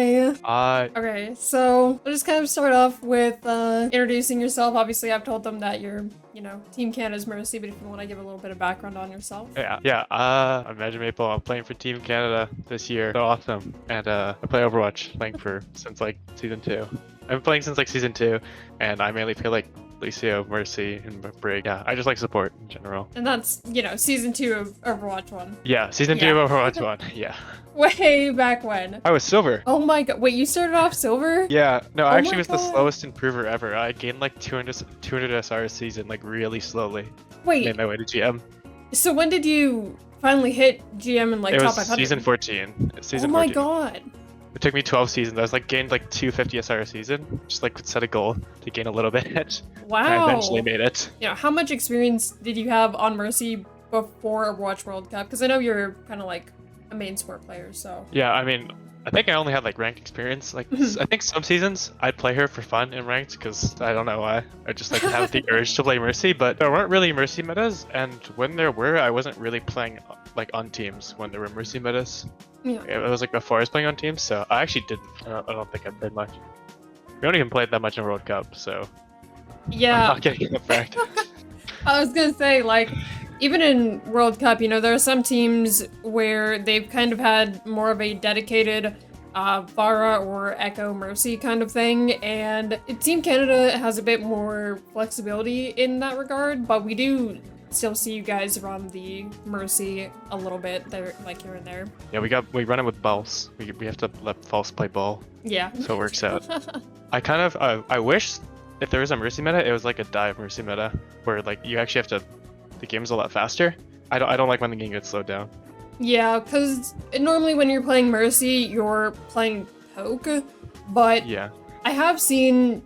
Hi. Uh, Okay, so I'll just kind of start off with introducing yourself. Obviously, I've told them that you're, Team Canada's Mercy, but if you want to give a little bit of background on yourself. I'm Magic Maple. I'm playing for Team Canada this year. So awesome. And I play Overwatch, playing for since like season 2. I've been playing since like season 2, and I mainly play like Lucio, Mercy, and Brig. Yeah, I just like support in general. And that's, season 2 of Overwatch 1. Yeah, season 2 Yeah. of Overwatch 1. Yeah. Way back when. I was silver. Oh my god, wait, you started off silver? Yeah, no, I Oh actually my was the God. slowest improver ever. I gained like 200 SR a season, like really slowly. Wait, Made my way to GM. so when did you finally hit GM and like It top was 500? season 14. Season Oh my 14. god. It took me 12 seasons. I was like gained like 250 SR a season. Just like set a goal to gain a little bit. And I Wow. eventually made it. How much experience did you have on Mercy before Overwatch World Cup? Because I know you're kind of like a main sport player, so. Yeah, I mean, I think I only had like ranked experience. Like, I think some seasons I'd play her for fun in ranked because I don't know why. I just like have the urge to play Mercy, but there weren't really Mercy metas. And when there were, I wasn't really playing like on teams when there were Mercy metas. Yeah. It was like before I was playing on teams, so I actually didn't. I don't think I played much. We don't even played that much in World Cup, so Yeah. I'm not getting the fact. I was gonna say, like, even in World Cup, there are some teams where they've kind of had more of a dedicated Vara or Echo Mercy kind of thing, and Team Canada has a bit more flexibility in that regard, but we do still see you guys run the Mercy a little bit there, like here and there. Yeah, we run it with balls. We have to let false play ball, Yeah. so it works out. I wish if there was a Mercy meta, it was like a dive Mercy meta where like you actually have to. The game's a lot faster. I don't like when the game gets slowed down. Yeah, because normally when you're playing Mercy, you're playing poke, but Yeah. I have seen,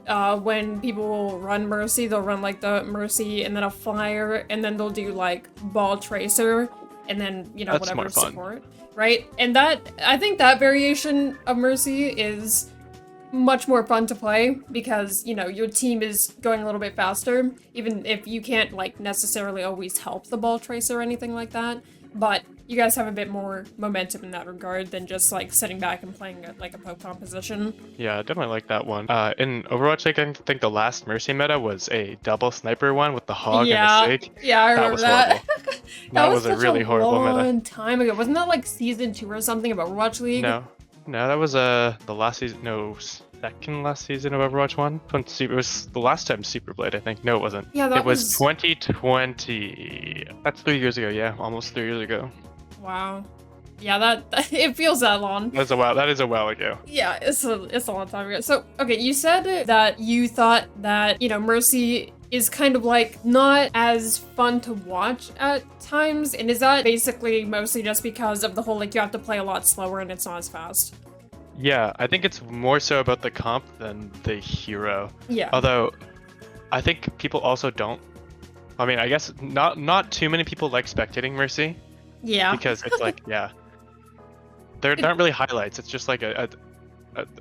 when people run Mercy, they'll run like the Mercy and then a Fire, and then they'll do like Ball Tracer, and then, That's whatever more fun. support, right? And I think that variation of Mercy is much more fun to play because, your team is going a little bit faster, even if you can't like necessarily always help the Ball Tracer or anything like that. But you guys have a bit more momentum in that regard than just like sitting back and playing like a poke composition. Yeah, I definitely like that one. In Overwatch, like, I think the last Mercy meta was a double sniper one with the hog Yeah, and the sig. yeah, I That remember was that. horrible. That was a such really horrible meta. long time ago. Wasn't that like season 2 or something of Overwatch League? No, that was the last season. No, second last season of Overwatch 1. It was the last time Super Blade, I think. No, it wasn't. Yeah, that it was 2020. That's 3 years ago. Yeah, almost 3 years ago. Wow. Yeah, that it feels that long. That is a while ago. Yeah, it's a long time ago. So, okay, you said that you thought that, Mercy is kind of like not as fun to watch at times, and is that basically mostly just because of the whole like you have to play a lot slower and it's not as fast? Yeah, I think it's more so about the comp than the hero. Yeah. Although, I think people also don't. I mean, I guess not too many people like spectating Mercy Yeah. because it's like, yeah, there aren't really highlights. It's just like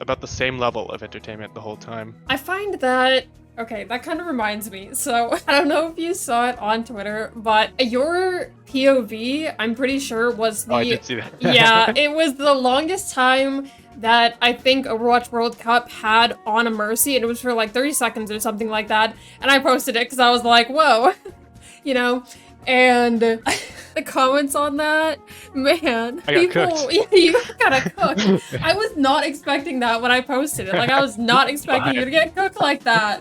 about the same level of entertainment the whole time. I find that, okay, that kind of reminds me. So, I don't know if you saw it on Twitter, but your POV, I'm pretty sure, was the... Oh, I did see that. Yeah, it was the longest time that I think Overwatch World Cup had on a Mercy, and it was for like 30 seconds or something like that, and I posted it because I was like, whoa, and the comments on that, man, I got cooked. yeah, you gotta cook. I was not expecting that when I posted it. Like, I was not expecting you to get cooked like that.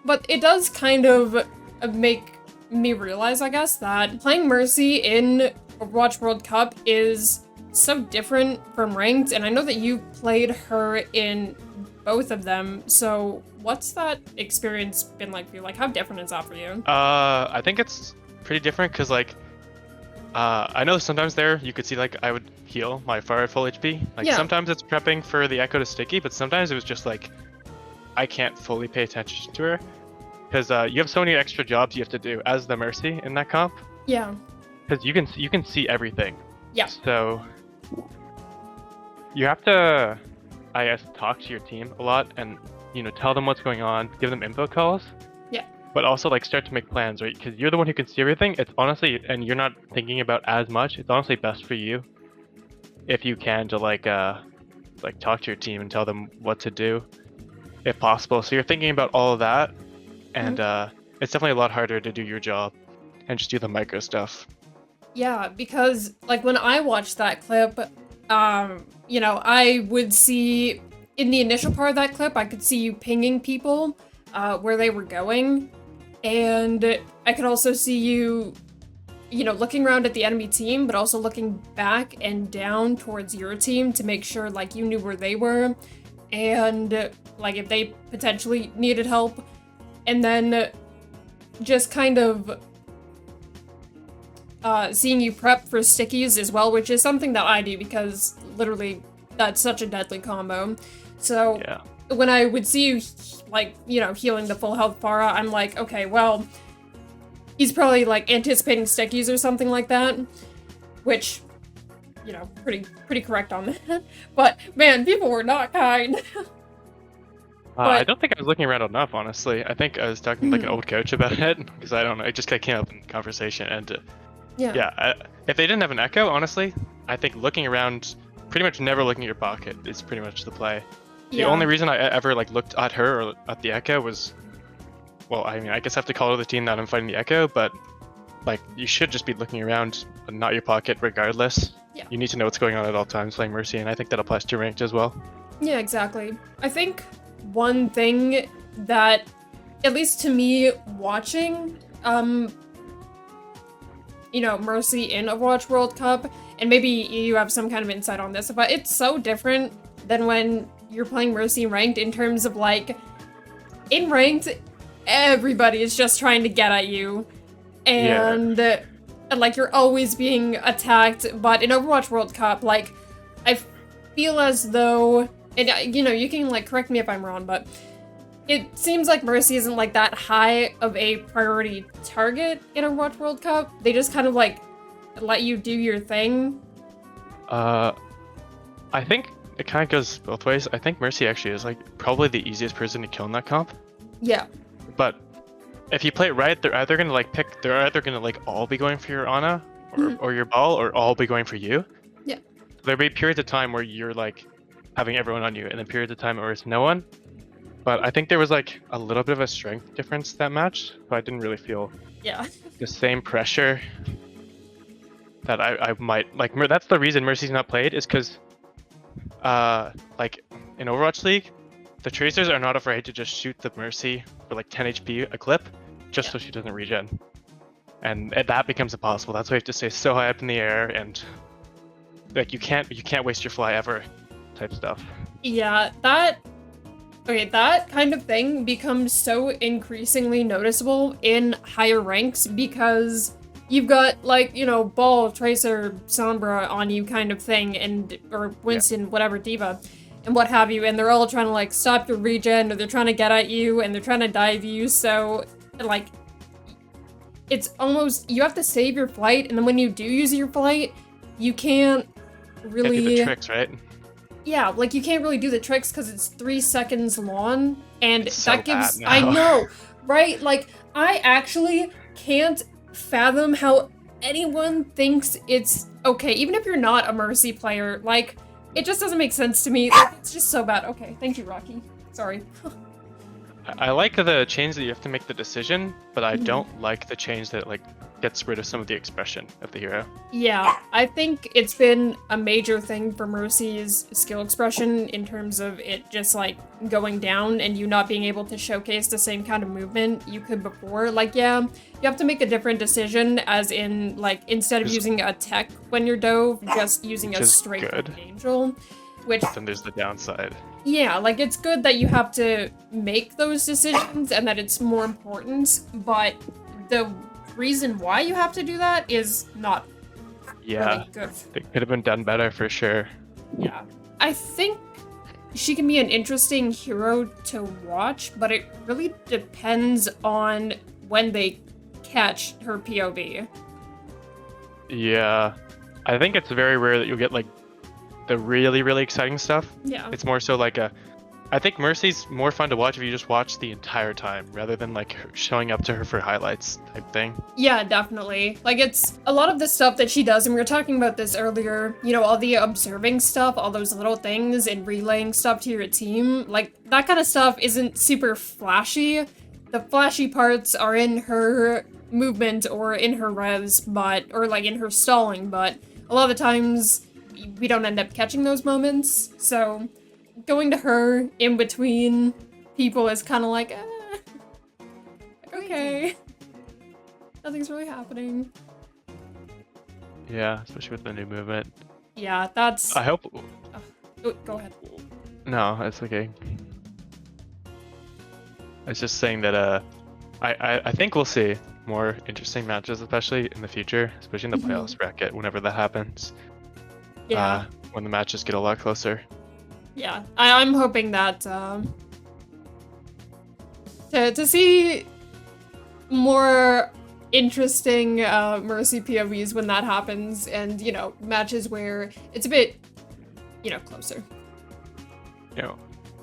But it does kind of make me realize, I guess, that playing Mercy in Overwatch World Cup is so different from ranked, and I know that you played her in both of them, so what's that experience been like for you? Like, how different is that for you? I think it's pretty different because like, I know sometimes there you could see like I would heal my fire at full HP. Like Yeah. sometimes it's prepping for the echo to sticky, but sometimes it was just like I can't fully pay attention to her because you have so many extra jobs you have to do as the Mercy in that comp. Yeah. Because you can see everything. Yeah. So you have to, I guess, talk to your team a lot and tell them what's going on, give them info calls. Yeah. But also like start to make plans, right? Because you're the one who can see everything. It's honestly, and you're not thinking about as much. It's honestly best for you if you can, to like talk to your team and tell them what to do, if possible. So you're thinking about all of that, and it's definitely a lot harder to do your job and just do the micro stuff. Yeah, because like when I watched that clip, you know, I would see in the initial part of that clip, I could see you pinging people where they were going, and I could also see you, you know, looking around at the enemy team, but also looking back and down towards your team to make sure like you knew where they were, and like if they potentially needed help, and then just kind of seeing you prep for stickies as well, which is something that I do because literally that's such a deadly combo. So Yeah. when I would see you, like, you know, healing the full health Pharah, I'm like, okay, well, he's probably like anticipating stickies or something like that, which, you know, pretty correct on that. But man, people were not kind. I don't think I was looking around enough, honestly. I think I was talking to like an old coach about it because I don't know. It just kind of came up in conversation, and yeah, if they didn't have an echo, honestly, I think looking around, pretty much never looking at your pocket is pretty much the play. The only reason I ever like looked at her or at the echo was, well, I mean, I guess I have to call to the team that I'm fighting the echo, but like you should just be looking around, but not your pocket, regardless. Yeah. You need to know what's going on at all times playing Mercy, and I think that applies to ranked as well. Yeah, exactly. I think one thing that, at least to me, watching, you know, Mercy in Overwatch World Cup, and maybe you have some kind of insight on this, but it's so different than when you're playing Mercy ranked in terms of, like, in ranked, everybody is just trying to get at you, and, like, you're always being attacked, but in Overwatch World Cup, like, I feel as though, and, you know, you can, like, correct me if I'm wrong, but it seems like Mercy isn't, like, that high of a priority target in Overwatch World Cup. They just kind of, like, let you do your thing. I think it kind of goes both ways. I think Mercy actually is, like, probably the easiest person to kill in that comp. Yeah. But if you play it right, they're either gonna, like, all be going for your Ana, or your ball, or all be going for you. Yeah. There'll be periods of time where you're, like, having everyone on you, and then periods of time where it's no one. But I think there was like a little bit of a strength difference that match, but I didn't really feel the same pressure that I might like. That's the reason Mercy's not played, is because like in Overwatch League, the Tracers are not afraid to just shoot the Mercy for like 10 HP a clip, just so she doesn't regen, and that becomes impossible. That's why you have to stay so high up in the air, and like you can't waste your fly ever, type stuff. Yeah, that kind of thing becomes so increasingly noticeable in higher ranks because you've got, like, you know, Ball, Tracer, Sombra on you kind of thing, and or Winston, whatever, Diva, and what have you, and they're all trying to, like, stop your regen, or they're trying to get at you, and they're trying to dive you, so, like, it's almost, you have to save your flight, and then when you do use your flight, you can't really... Can't do the tricks, right? Yeah, like, you can't really do the tricks because it's 3 seconds long, and it's that so gives... bad now. I know, right? Like, I actually can't fathom how anyone thinks it's okay, even if you're not a Mercy player. Like, it just doesn't make sense to me. Like, it's just so bad. Okay, thank you, Rocky. Sorry. I like the change that you have to make the decision, but I don't like the change that, like, gets rid of some of the expression of the hero. Yeah, I think it's been a major thing for Mercy's skill expression in terms of it just, like, going down and you not being able to showcase the same kind of movement you could before. Like, yeah, you have to make a different decision, as in, like, instead of using a tech when you're dove, just using a straight angel, which... But then there's the downside. Yeah, like, it's good that you have to make those decisions and that it's more important, but the reason why you have to do that is not really good. It could have been done better for sure. Yeah. I think she can be an interesting hero to watch, but it really depends on when they catch her POV. Yeah. I think it's very rare that you'll get, like, the really, really exciting stuff. Yeah. It's more so like I think Mercy's more fun to watch if you just watch the entire time rather than like showing up to her for highlights type thing. Yeah, definitely. Like, it's a lot of the stuff that she does, and we were talking about this earlier, you know, all the observing stuff, all those little things, and relaying stuff to your team. Like, that kind of stuff isn't super flashy. The flashy parts are in her movement or in her res, or like in her stalling, but a lot of the times we don't end up catching those moments, so going to her in between people is kind of like, okay. Nothing's really happening. Yeah, especially with the new movement. Yeah, that's... I hope... go ahead. No, it's okay. I was just saying that I think we'll see more interesting matches, especially in the future, especially in the playoffs bracket, whenever that happens. Yeah. When the matches get a lot closer. Yeah, I'm hoping that to see more interesting Mercy POVs when that happens, and you know, matches where it's a bit, you know, closer. You know,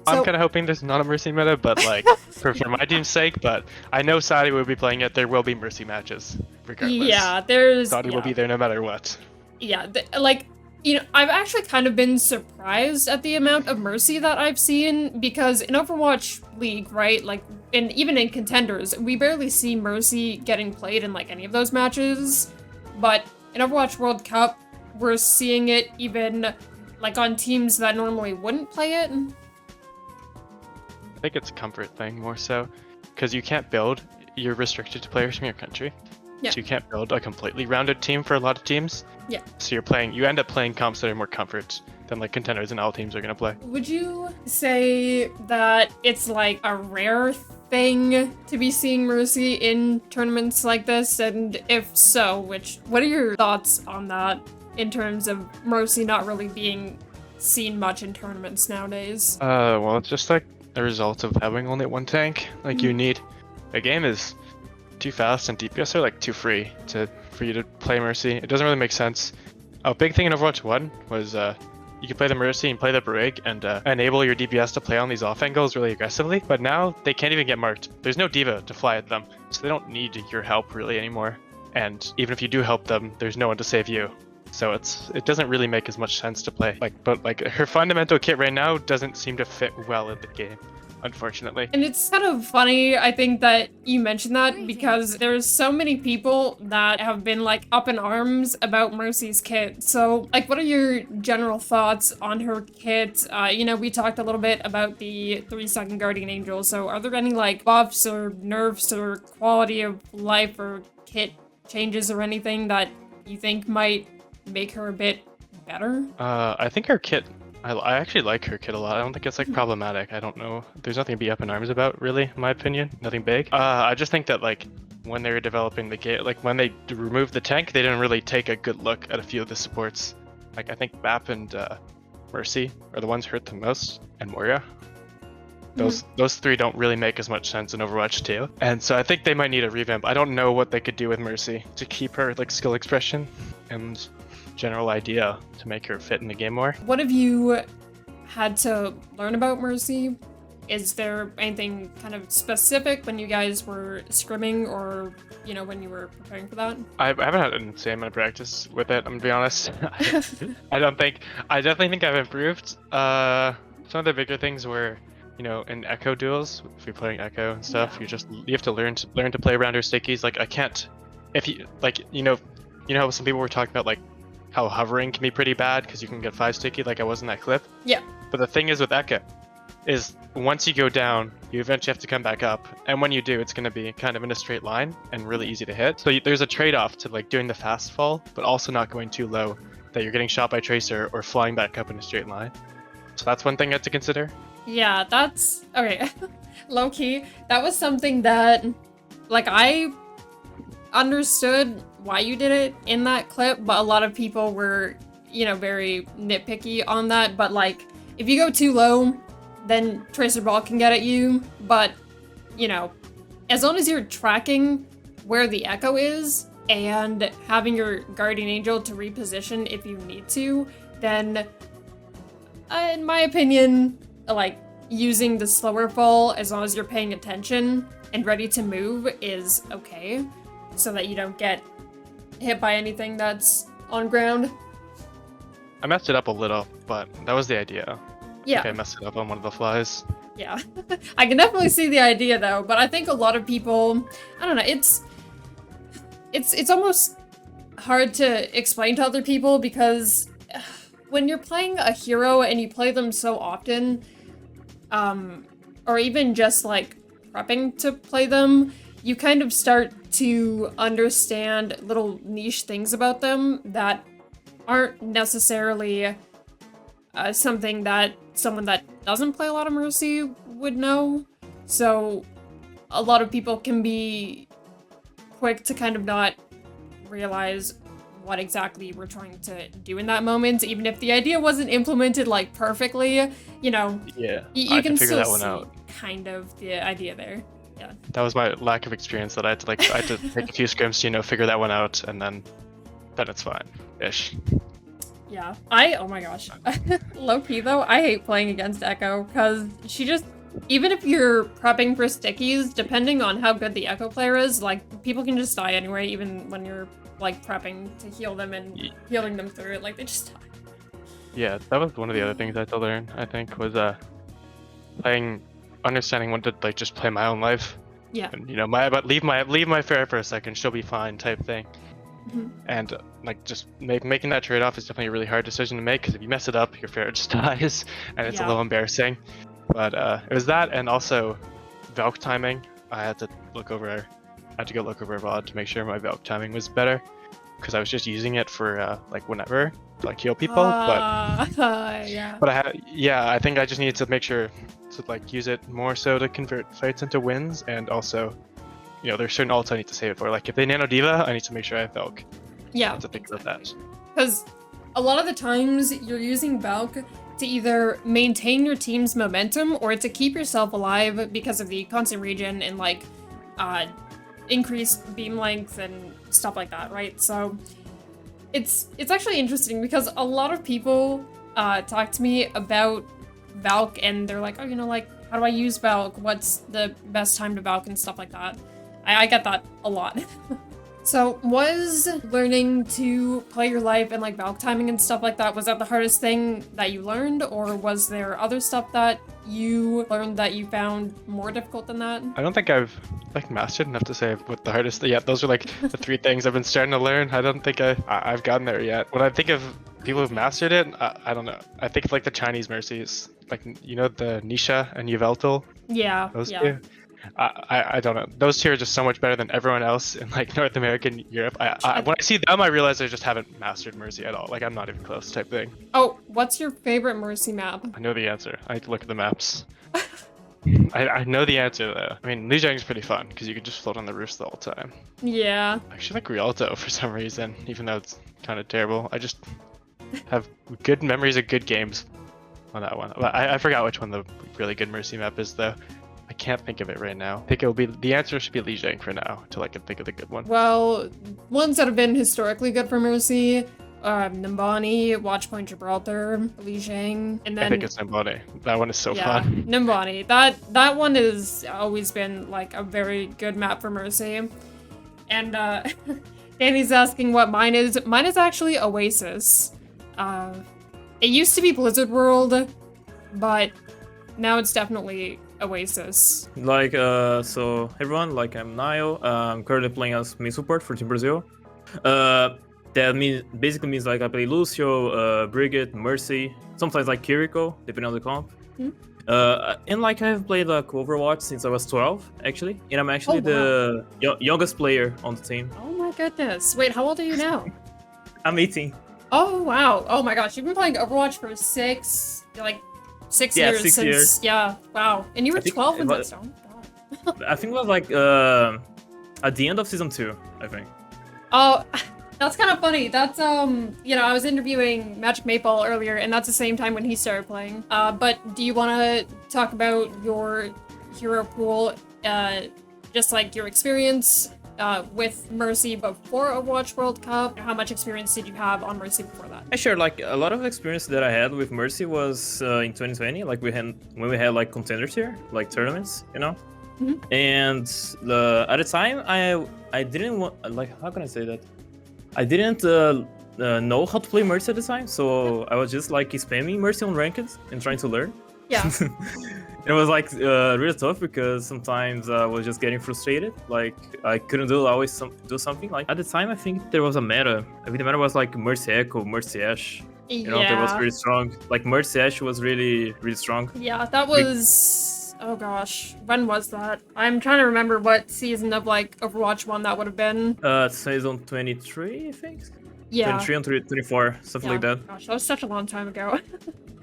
I'm kind of hoping there's not a Mercy meta, but like for my team's sake. But I know Saudi will be playing it. There will be Mercy matches regardless. Yeah, there's Saudi will be there no matter what. Yeah, like, you know, I've actually kind of been surprised at the amount of Mercy that I've seen, because in Overwatch League, right, like, and even in Contenders, we barely see Mercy getting played in, like, any of those matches, but in Overwatch World Cup, we're seeing it even, like, on teams that normally wouldn't play it. I think it's a comfort thing more so, because you can't build, you're restricted to players from your country. Yeah. So you can't build a completely rounded team for a lot of teams. Yeah. So you end up playing comps that are more comfort than like Contenders and all teams are gonna play. Would you say that it's like a rare thing to be seeing Mercy in tournaments like this? And if so, what are your thoughts on that in terms of Mercy not really being seen much in tournaments nowadays? Well, it's just like a result of having only one tank. Like you need, the game is too fast and DPS are like too free for you to play Mercy. It doesn't really make sense. A big thing in Overwatch 1 was you could play the Mercy and play the Brig and enable your DPS to play on these off angles really aggressively, but now they can't even get marked. There's no diva to fly at them, so they don't need your help really anymore. And even if you do help them, there's no one to save you. So it doesn't really make as much sense to play. But her fundamental kit right now doesn't seem to fit well in the game, unfortunately. And it's kind of funny, I think, that you mentioned that, because there's so many people that have been like up in arms about Mercy's kit. So like, what are your general thoughts on her kit? You know, we talked a little bit about the 3-second Guardian Angel. So are there any like buffs or nerfs or quality of life or kit changes or anything that you think might make her a bit better? I think her kit, I actually like her kit a lot. I don't think it's like problematic. I don't know. There's nothing to be up in arms about, really, in my opinion. Nothing big. I just think that like when they were developing the kit, like when they removed the tank, they didn't really take a good look at a few of the supports. Like I think Bap and Mercy are the ones hurt the most, and Moira. Those three don't really make as much sense in Overwatch 2. And so I think they might need a revamp. I don't know what they could do with Mercy to keep her like skill expression and general idea to make her fit in the game more. What have you had to learn about Mercy? Is there anything kind of specific when you guys were scrimming, or, you know, when you were preparing for that? I haven't had an insane amount of practice with it, I'm gonna be honest. I definitely think I've improved. Some of the bigger things were, you know, in Echo duels, if you're playing Echo and stuff, you have to learn to play around her stickies. Like I can't, if you, like, you know how some people were talking about like how hovering can be pretty bad because you can get 5 sticky like I was in that clip. Yeah. But the thing is with Echo, is once you go down, you eventually have to come back up. And when you do, it's going to be kind of in a straight line and really easy to hit. So there's a trade-off to like doing the fast fall, but also not going too low that you're getting shot by Tracer or flying back up in a straight line. So that's one thing you have to consider. Yeah, that's... Okay. Low-key, that was something that, like, I understood why you did it in that clip, but a lot of people were, you know, very nitpicky on that. But like, if you go too low, then Tracer Ball can get at you. But, you know, as long as you're tracking where the Echo is and having your Guardian Angel to reposition if you need to, then, in my opinion, like, using the slower fall as long as you're paying attention and ready to move is okay, so that you don't get hit by anything that's on ground. I messed it up a little, but that was the idea. Yeah. Okay, I messed it up on one of the flies. Yeah. I can definitely see the idea though, but I think a lot of people, I don't know, it's almost hard to explain to other people because when you're playing a hero and you play them so often, or even just like prepping to play them, you kind of start to understand little niche things about them that aren't necessarily something that someone that doesn't play a lot of Mercy would know. So a lot of people can be quick to kind of not realize what exactly we're trying to do in that moment, even if the idea wasn't implemented like perfectly, you know. Yeah, You can figure still that one see out. kind of the idea there. Yeah. That was my lack of experience that I had to take a few scrims to, figure that one out, and then it's fine, ish. Yeah. Oh my gosh. Low-key though, I hate playing against Echo, because she just, even if you're prepping for stickies, depending on how good the Echo player is, like, people can just die anyway, even when you're, like, prepping to heal them and healing them through it, like, they just die. Yeah, that was one of the other things I had to learn, I think, was understanding when to, like, just play my own life. Yeah. And, but leave my fair for a second, she'll be fine type thing. Mm-hmm. And like just making that trade-off is definitely a really hard decision to make, because if you mess it up, your fair just dies, and it's a little embarrassing. But it was that, and also Valk timing. I had to go look over VOD to make sure my Valk timing was better, because I was just using it for like whenever to like heal people. Yeah. But I think I just needed to make sure to like use it more so to convert fights into wins, and also there's certain ults I need to save it for. Like if they nano diva, I need to make sure I have Valk. Yeah. I have to think about that. Because a lot of the times you're using Valk to either maintain your team's momentum or to keep yourself alive because of the constant regen and like increased beam length and stuff like that, right? So it's actually interesting because a lot of people talk to me about Valk and they're like, oh, like, how do I use Valk? What's the best time to Valk and stuff like that? I get that a lot. So was learning to play your life and like Valk timing and stuff like that, was that the hardest thing that you learned, or was there other stuff that you learned that you found more difficult than that? I don't think I've like mastered enough to say what the hardest. Yeah, those are like the three things I've been starting to learn. I don't think I've gotten there yet. When I think of people who've mastered it, I don't know. I think of like the Chinese mercies, like the Nisha and Yveltal. Yeah. Those two. I don't know. Those two are just so much better than everyone else in like North America and Europe. When I see them, I realize I just haven't mastered Mercy at all. Like I'm not even close type thing. Oh, what's your favorite Mercy map? I know the answer. I need to look at the maps. I know the answer though. I mean, Liu Jiang's pretty fun because you can just float on the roofs the whole time. Yeah. I actually like Rialto for some reason, even though it's kind of terrible. I just have good memories of good games on that one. I forgot which one the really good Mercy map is though. I can't think of it right now. I think the answer should be Liu Jiang for now, till I can think of the good one. Well, ones that have been historically good for Mercy, Nimbani, Watchpoint Gibraltar, Liu Jiang, and then... I think it's Nimbani. That one is so fun. Nimbani. That one has always been like a very good map for Mercy. And Danny's asking what mine is. Mine is actually Oasis. It used to be Blizzard World, but now it's definitely Oasis. Like, so everyone, like I'm Nyohl. I'm currently playing as main support for Team Brazil. That basically means like I play Lucio, Brigid, Mercy, sometimes like Kiriko, depending on the comp. And like I've played like Overwatch since I was 12, actually. And I'm actually the youngest player on the team. Oh my goodness. Wait, how old are you now? I'm 18. Oh wow. Oh my gosh, you've been playing Overwatch for 6 years 6 since, years. Yeah, wow. And you were 12 when that started? I think it was like at the end of season 2, I think. Oh, that's kind of funny. That's, I was interviewing Magic Maple earlier, and that's the same time when he started playing. But do you want to talk about your hero pool, just like your experience with Mercy before Overwatch World Cup? How much experience did you have on Mercy before that? I sure, like a lot of experience that I had with Mercy was in 2020, like when we had like contenders here, like tournaments, you know. And at the time, I didn't want, like, how can I say that? I didn't know how to play Mercy at the time, so I was just like spamming Mercy on ranked and trying to learn. Yeah. It was like really tough because sometimes I was just getting frustrated. Like I couldn't do something. Like at the time, I think there was a meta. I think the meta was like Mercy Echo, Mercy Ashe. You know, that was pretty strong. Like Mercy Ashe was really strong. Yeah, that was. Oh gosh, when was that? I'm trying to remember what season of like Overwatch 1 that would have been. Season 23, I think. Yeah. 23 and 24, something like that. Gosh, that was such a long time ago.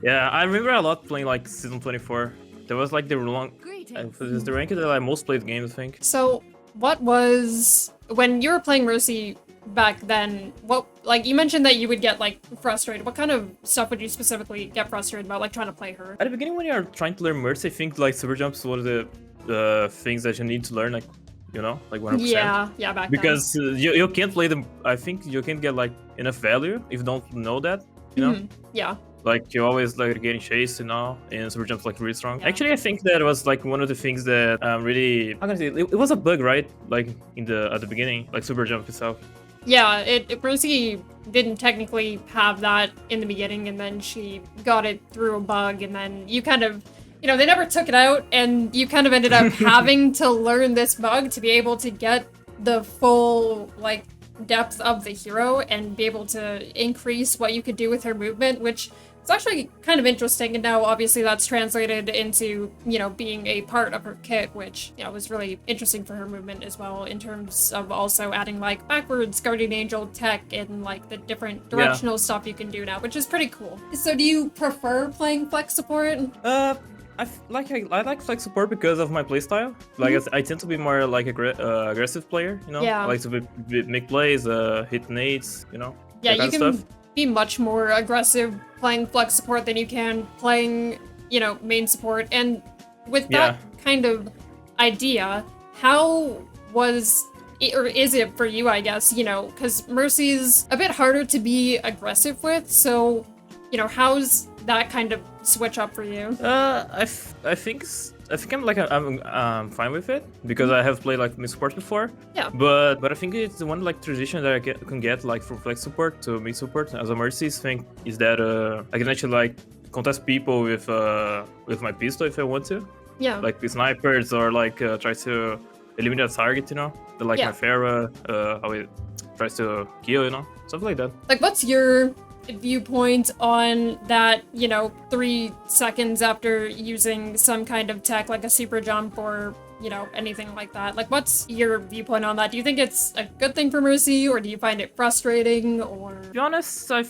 Yeah, I remember a lot playing like season 24. That was like the rank that I most played games, I think. So, what was when you were playing Mercy back then? What, like, you mentioned that you would get like frustrated. What kind of stuff would you specifically get frustrated about, like trying to play her? At the beginning, when you're trying to learn Mercy, I think like super jumps was the things that you need to learn, like, you know, like 100%. Yeah, back because you can't play them. I think you can't get like enough value if you don't know that, you know. Yeah. Like you always like getting chased, you know, and super jumps like really strong. Yeah. Actually, I think that was like one of the things that really, how can I say, it was a bug, right? Like at the beginning, like super jump itself. Yeah, Mercy didn't technically have that in the beginning, and then she got it through a bug, and then you kind of, you know, they never took it out, and you kind of ended up having to learn this bug to be able to get the full, like, depth of the hero and be able to increase what you could do with her movement, which is actually kind of interesting. And now obviously that's translated into, you know, being a part of her kit, which, you know, was really interesting for her movement as well, in terms of also adding like backwards Guardian Angel tech and like the different directional stuff you can do now, which is pretty cool. So do you prefer playing flex support? I like flex support because of my playstyle. Like I tend to be more like aggressive player, you know. Yeah. I like to make plays, hit nades, you know. Yeah, that you kind of can stuff. be much more aggressive playing flex support than you can playing, you know, main support. And with that kind of idea, how was it, or is it for you, I guess, you know, because Mercy's a bit harder to be aggressive with, so, you know, how's that kind of switch up for you? I think I'm fine with it because I have played like mid support before. Yeah. But I think it's the one like transition that I can get like from flex support to mid support as a Mercy thing is that I can actually like contest people with my pistol if I want to. Yeah. Like the snipers or like try to eliminate a target, you know. Like my Pharah, how it tries to kill, you know, stuff like that. Like, what's your viewpoint on that, you know, 3 seconds after using some kind of tech like a super jump or, you know, anything like that? Like, what's your viewpoint on that? Do you think it's a good thing for Mercy, or do you find it frustrating, or? To be honest, I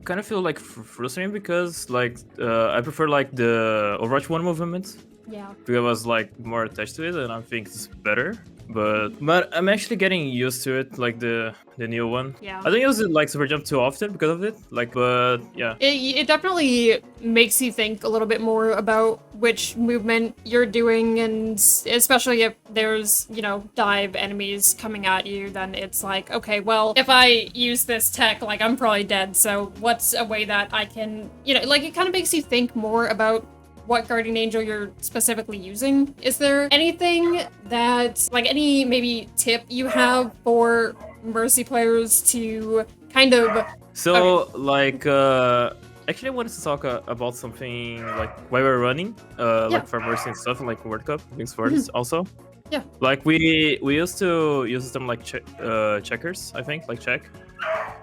kind of feel like frustrating because like I prefer like the Overwatch 1 movement. Yeah. Because I was like more attached to it and I think it's better. But I'm actually getting used to it, like the new one. Yeah. I don't use it like super jump too often because of it. Like, but yeah. It definitely makes you think a little bit more about which movement you're doing, and especially if there's, you know, dive enemies coming at you, then it's like, okay, well, if I use this tech, like, I'm probably dead, so what's a way that I can, you know, like, it kind of makes you think more about what Guardian Angel you're specifically using. Is there anything that, like, any maybe tip you have for Mercy players to kind of... So, like, actually I wanted to talk about something, like, while we're running, like, for Mercy and stuff, and, like, World Cup, things for us also. Yeah. Like, we used to use them, like, checkers, I think, like, check.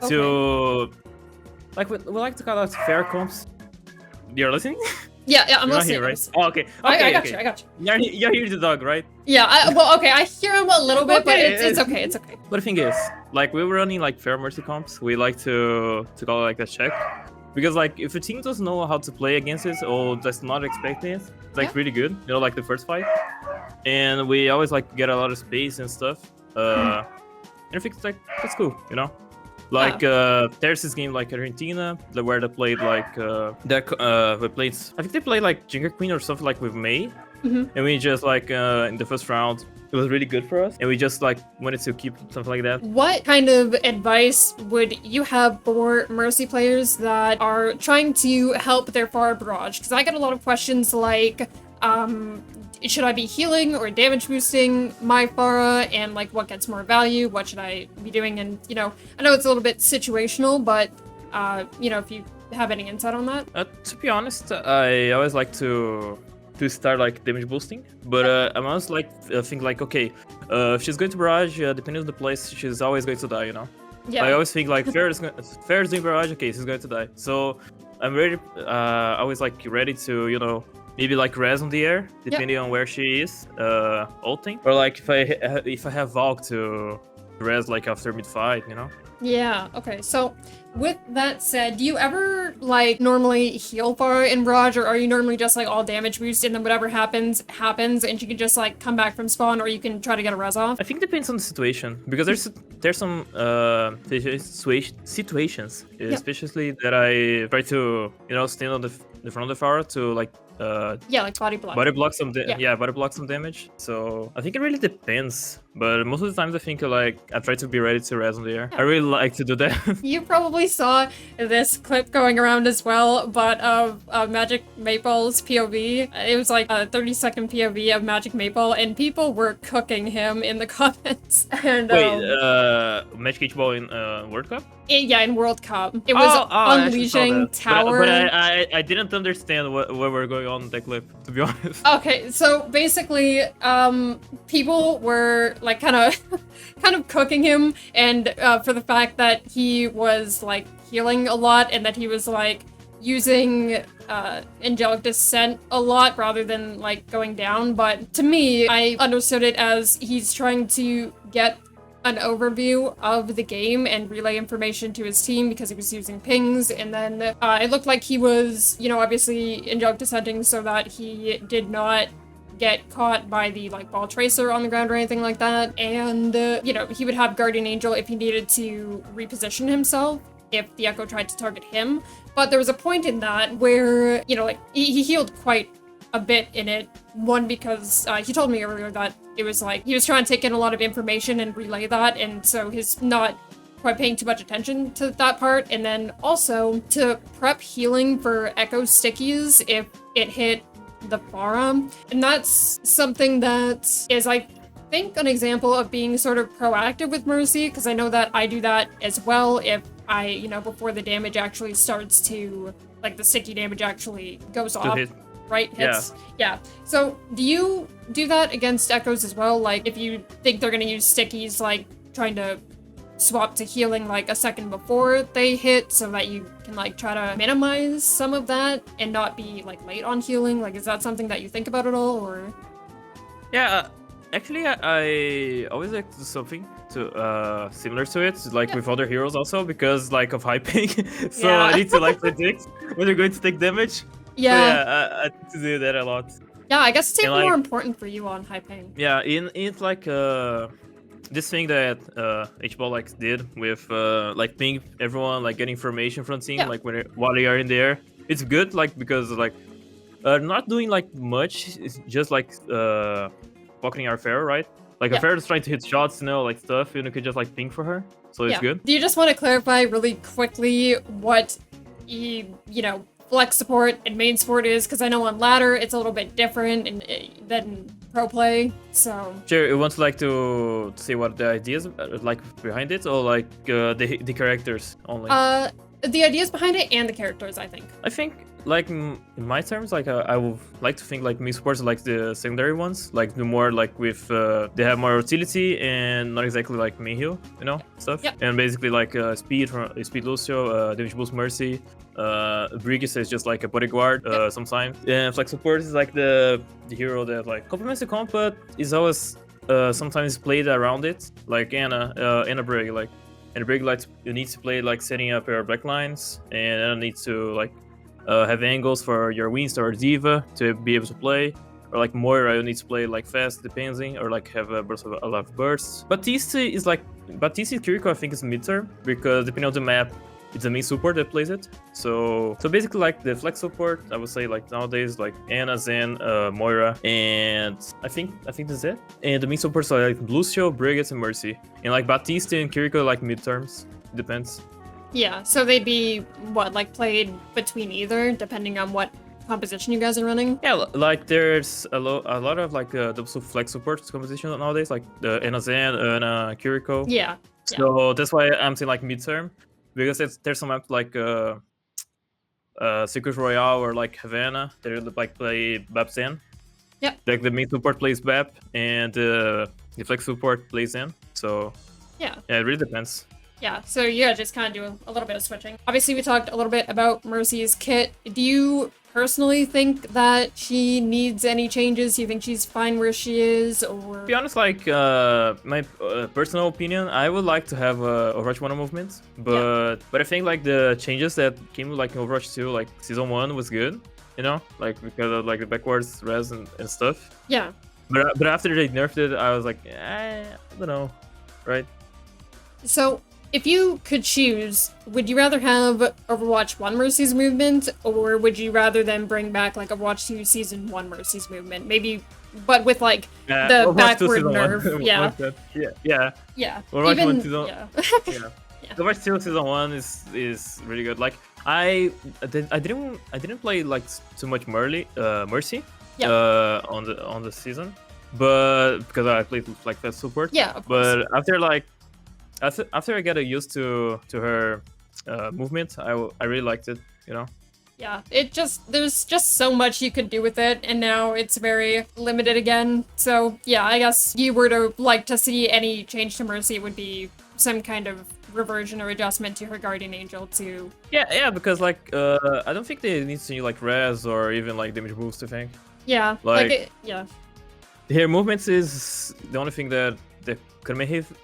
Okay. To... Like, we like to call out fair comps. You're listening? Yeah, I'm You're listening. Not here, right? Oh, okay. I got you. You're here the dog, right? Yeah, well, okay, I hear him a little bit, but Okay. it's okay, it's okay. But the thing is, like, we were running like fair Mercy comps. We like to call it like a check, because like if a team doesn't know how to play against it or does not expect it, it's like really good. You know, like the first fight, and we always like get a lot of space and stuff. And I think it's like that's cool, you know. Like there's this game like Argentina where they played like we played. I think they played like Jingle Queen or something like with May, and we just like in the first round it was really good for us, and we just like wanted to keep something like that. What kind of advice would you have for Mercy players that are trying to help their Pharah barrage? Because I get a lot of questions like, should I be healing or damage boosting my Pharah, and like what gets more value? What should I be doing? And you know, I know it's a little bit situational, but you know, if you have any insight on that. To be honest, I always like to start like damage boosting, but I'm always like think like, okay, if she's going to barrage, depending on the place, she's always going to die, you know. Yeah. I always think like Fair is doing barrage, okay, she's going to die. So I'm ready, always like ready to, you know, maybe like res on the air, depending on where she is, ulting, or like if I have Valk to res like after mid fight, you know. Yeah, okay, so with that said, do you ever like normally heal Pharah in barrage, or are you normally just like all damage boost and then whatever happens and she can just like come back from spawn, or you can try to get a res off? I think it depends on the situation, because there's some situations, especially that I try to, you know, stand on the front of the Pharah to like yeah, like body block. Body block some body block some damage. So I think it really depends. But most of the times I think like I try to be ready to res on the air. I really like to do that. You probably saw this clip going around as well, but of Magic Maple's POV. It was like a 30-second POV of Magic Maple, and people were cooking him in the comments. And wait, Magic H-Ball in World Cup? Yeah, in World Cup. It was unleashing tower. But I didn't understand what were going on in that clip, to be honest. Okay, so basically, people were like kind of cooking him, and for the fact that he was like healing a lot, and that he was like using Angelic Descent a lot rather than like going down. But to me, I understood it as he's trying to get an overview of the game and relay information to his team because he was using pings, and then it looked like he was, you know, obviously Angelic Descenting so that he did not get caught by the like ball tracer on the ground or anything like that, and you know, he would have Guardian Angel if he needed to reposition himself if the Echo tried to target him. But there was a point in that where, you know, like he healed quite a bit in it. One, because he told me earlier that it was like he was trying to take in a lot of information and relay that, and so he's not quite paying too much attention to that part. And then also to prep healing for Echo stickies if it hit the Pharah. And that's something that is, I think, an example of being sort of proactive with Mercy, because I know that I do that as well if I, you know, before the damage actually starts to, like the sticky damage actually goes off. Right? Hits. Yeah. So do you do that against Echoes as well? Like if you think they're gonna use stickies, like trying to swap to healing like a second before they hit so that you can like try to minimize some of that and not be like late on healing? Like, is that something that you think about at all, or? Yeah, actually I always like to do something to similar to it, like with other heroes also, because like of hyping. So I need to like predict when you're going to take damage. I need to do that a lot. Yeah, I guess it's even more important for you on high pain. Yeah, it's like this thing that H-Ball like did with like ping everyone, like getting information from team, like while they are in there. It's good, like because like not doing like much. It's just like pocketing our Pharah, right? Like a Pharah is trying to hit shots, you know, like stuff, and you could just like ping for her. So it's good. Do you just want to clarify really quickly what you know, flex support and main support is? Because I know on ladder it's a little bit different than pro play. So sure, you want like to see what the ideas like behind it, or like the characters only? The ideas behind it and the characters, I think. I think like in my terms, like I would like to think like main supports are like the secondary ones, like the more like with they have more utility and not exactly like main heal, you know, stuff. And basically like speed Lucio, damage boost Mercy. Brigitte is just like a bodyguard sometimes. And flex support is like the hero that like complements the comp, but is always sometimes played around it, like Anna Brig. Like Anna Brig, like you need to play like setting up your backlines, and Anna needs to like have angles for your Winston or Diva to be able to play. Or like Moira, you need to play like fast, depending, or like have a burst of a lot of bursts. Batiste is like Kiriko, I think is midterm, because depending on the map, it's a main support that plays it. So basically, like the flex support, I would say like nowadays, like Ana, Zen, Moira, and I think that's it. And the main supports are like Lucio, Brigitte, and Mercy. And like Batista and Kiriko like midterms. Depends. Yeah, so they'd be what, like played between either, depending on what composition you guys are running? Yeah, like there's a lot of like double flex support composition nowadays, like the Ana Zen and Kiriko. Yeah. So that's why I'm saying like midterm, because there's some maps like Secret Royale or like Havana that like play BAP Zen. Yep. Like the main support plays BAP and the flex support plays Zen. So yeah, it really depends. Yeah, so yeah, just kind of do a little bit of switching. Obviously, we talked a little bit about Mercy's kit. Do you personally think that she needs any changes? Do you think she's fine where she is, or? To be honest, like my personal opinion, I would like to have Overwatch 1 movement, but I think like the changes that came like in Overwatch 2, like season 1 was good, you know, like because of like the backwards res and stuff. Yeah. But after they nerfed it, I was like, I don't know, right? So, if you could choose, would you rather have Overwatch 1 Mercy's movement, or would you rather them bring back like Overwatch 2 Season 1 Mercy's movement? Maybe, but with like the Overwatch backward nerf. Yeah. Yeah. Overwatch Even, 1 season... yeah. Overwatch 2 season 1 is really good. Like I didn't play like too much Mercy on the season, but because I played like that support. Yeah. Of course. But after I got used to her movement, I really liked it, you know. Yeah, there's just so much you could do with it, and now it's very limited again. So yeah, I guess if you were to like to see any change to Mercy, it would be some kind of reversion or adjustment to her Guardian Angel to... Yeah, because like I don't think they need to see like res or even like damage boost, I think. Yeah, yeah. Her movements is the only thing that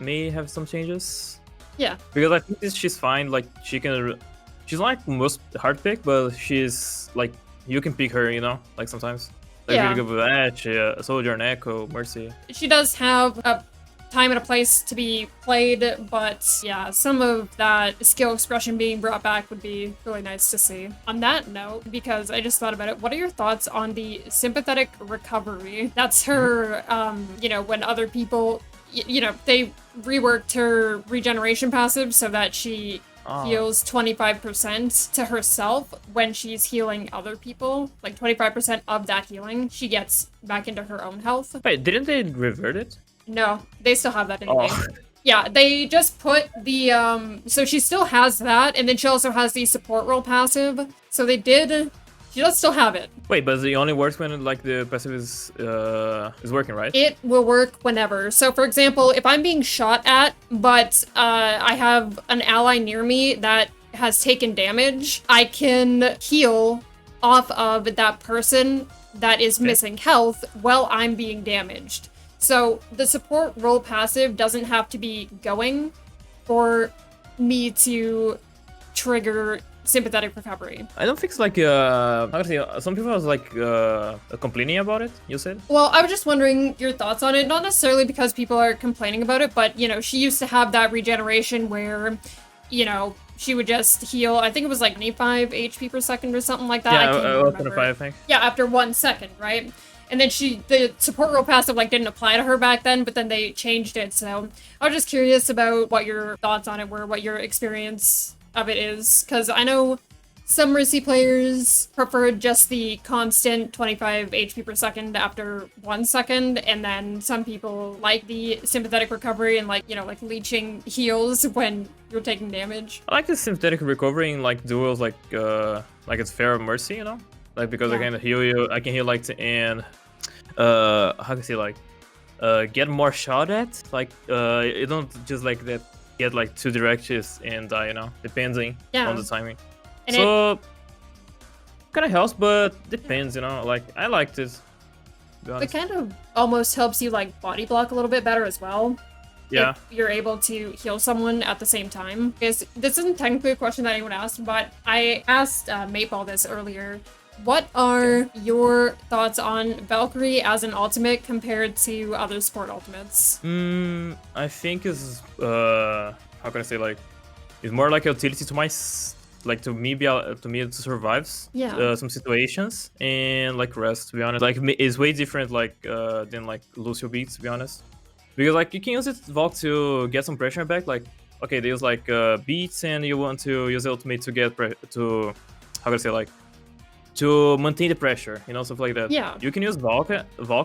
may have some changes. Yeah. Because I think she's fine. Like she's like most hard pick, but she's like you can pick her, you know, like sometimes. Like really good with Edge, Soldier and Echo, Mercy. She does have a time and a place to be played, but yeah, some of that skill expression being brought back would be really nice to see. On that note, because I just thought about it, what are your thoughts on the sympathetic recovery? That's her, you know, when other people, you know, they reworked her regeneration passive so that she heals 25% to herself when she's healing other people. Like 25% of that healing, she gets back into her own health. Wait, didn't they revert it? No, they still have that in the game. Yeah, they just put the, so she still has that, and then she also has the support role passive. So they did, she does still have it. Wait, but it only works when like the passive is working, right? It will work whenever. So for example, if I'm being shot at, but I have an ally near me that has taken damage, I can heal off of that person that is missing health while I'm being damaged. So the support role passive doesn't have to be going for me to trigger sympathetic recovery. I don't think it's like how can I say, some people are like complaining about it, you said? Well, I was just wondering your thoughts on it, not necessarily because people are complaining about it, but you know, she used to have that regeneration where, you know, she would just heal, I think it was like 25 HP per second or something like that. Yeah, I can't remember. 25, I think. Yeah, after 1 second, right? And then the support role passive like didn't apply to her back then, but then they changed it. So I was just curious about what your thoughts on it were, what your experience of it is. Because I know some Mercy players prefer just the constant 25 HP per second after 1 second. And then some people like the sympathetic recovery and like, you know, like leeching heals when you're taking damage. I like the sympathetic recovery in like duels like it's fair Mercy, you know? Like because I can heal you, I can heal like and how can I say like get more shot at. Like you don't just like that get like 2 directions and die, you know, depending on the timing. And so kind of helps, but depends, you know. Like I like this. It kind of almost helps you like body block a little bit better as well. Yeah. If you're able to heal someone at the same time. Because this isn't technically a question that anyone asked, but I asked Maple this earlier. What are your thoughts on Valkyrie as an ultimate compared to other support ultimates? I think is how can I say like It's more like a utility to like to me to survive some situations, and like rest, to be honest. Like it's way different like than like Lucio beats, to be honest. Because like you can use it Valk to get some pressure back. Like okay, there's like beats, and you want to use ultimate to get how can I say, like to maintain the pressure, you know, stuff like that. Yeah. You can use Valk,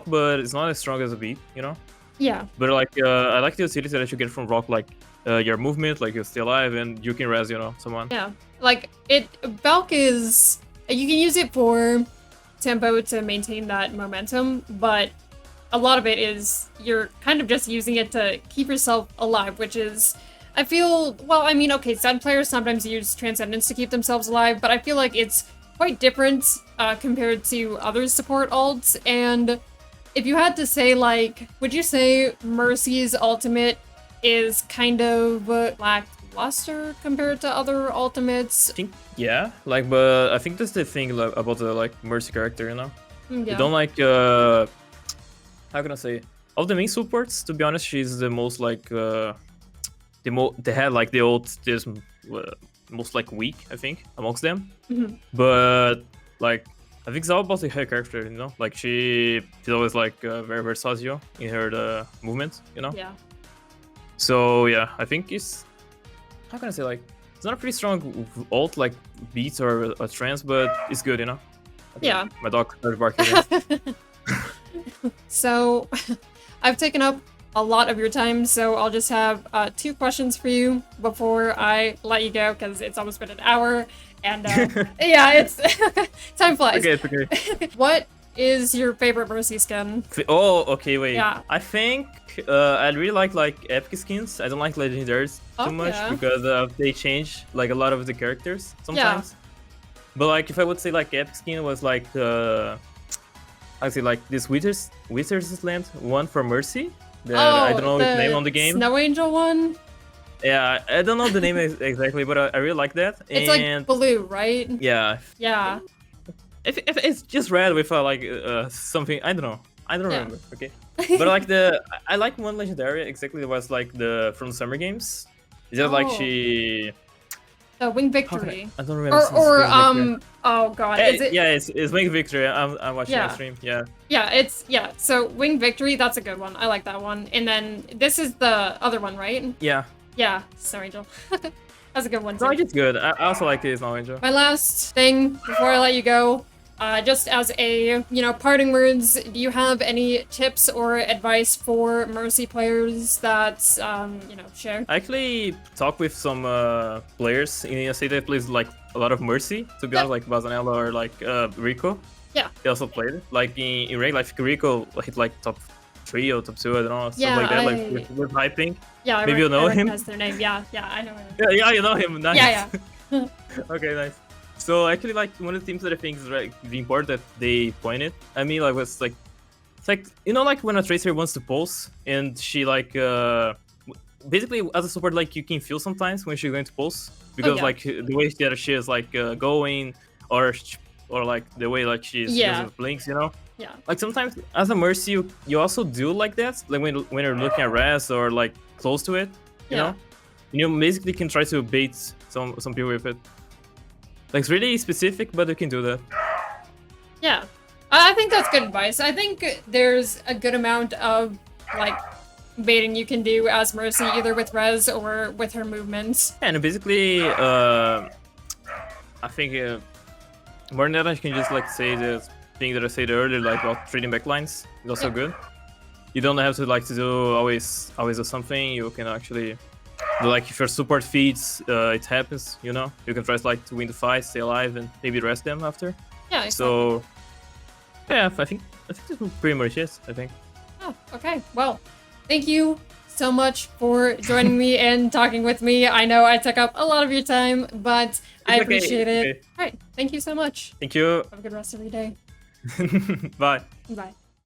but it's not as strong as a beat, you know. Yeah. But like I like the utility that you get from Valk, like your movement, like you stay alive and you can res, you know, someone. Yeah. Like Valk is, you can use it for tempo to maintain that momentum, but a lot of it is you're kind of just using it to keep yourself alive, which is, I feel, well, I mean, okay, Sun players sometimes use Transcendence to keep themselves alive, but I feel like it's quite different compared to other support ults. And if you had to say, like, would you say Mercy's ultimate is kind of lackluster compared to other ultimates? I think, yeah, like, but I think that's the thing like, about the like Mercy character, you know. Yeah. You don't like how can I say, of the main supports, to be honest, she's the most like they had like the ult is most like weak, I think, amongst them. But like I think it's all about her character, you know. Like she's always like very versatile in her movements, you know. Yeah. So yeah, I think it's, how can I say, like it's not a pretty strong ult like beats or a trance, but it's good, you know. Okay. Yeah. My dog started barking again. So I've taken up a lot of your time, so I'll just have 2 questions for you before I let you go, because it's almost been an hour, and yeah, it's time flies. Okay, it's okay. What is your favorite Mercy skin? Oh, okay, wait. Yeah. I think I really like epic skins. I don't like legendaries too much because they change like a lot of the characters sometimes. But like if I would say like epic skin was like I'd say like this Wizard's Land one for Mercy. I don't know the name on the game. Snow Angel one? Yeah, I don't know the name exactly, but I really like that. It's like blue, right? Yeah. Yeah. If it's just red with like something, I don't know. I don't remember. Okay. But like I like one legendary exactly. It was like the from Summer Games. It's just like she. Wing Victory. I don't remember. Oh god, is it? Yeah, it's Wing Victory. I'm watching the stream. Yeah. Yeah, so Wing Victory, that's a good one. I like that one. And then this is the other one, right? Yeah. Yeah, Snow Angel. That's a good one too. Snow Angel's good. I also like the Snow Angel. My last thing before I let you go, just as a, parting words, do you have any tips or advice for Mercy players that, share? I actually talked with some players in ESA that plays like a lot of Mercy, to be honest, like Bazanella or like Rico. Yeah. They also played it. Like in Ray, like Rico hit like top 3 or top 2, I don't know, stuff like that, like with hyping. Yeah, maybe you know him. That's their name. Yeah, I know him. Yeah, you know him. Nice. Yeah. Okay, nice. So actually, like one of the things that I think is like the important that they pointed at me, like was like, it's like like when a tracer wants to pulse and she like basically as a support, like you can feel sometimes when she's going to pulse because like the way that she is like going or like the way like she's using blinks, Yeah. Like sometimes as a Mercy you also do like that, like when you're looking at res or like close to it, you know, you basically can try to bait some people with it. Like it's really specific, but you can do that. Yeah, I think that's good advice. I think there's a good amount of like baiting you can do as Mercy, either with res or with her movements. And basically, I think more than that, I can just like say the thing that I said earlier, like about trading backlines. It's also good. You don't have to like to do always do something. You can actually. Like if your support feeds, it happens, you can try like to win the fight, stay alive, and maybe rest them after. Yeah. Exactly. So, yeah, I think that's pretty much it. I think. Oh, okay. Well, thank you so much for joining me and talking with me. I know I took up a lot of your time, but I appreciate it. Okay. All right. Thank you so much. Thank you. Have a good rest of your day. Bye. Bye.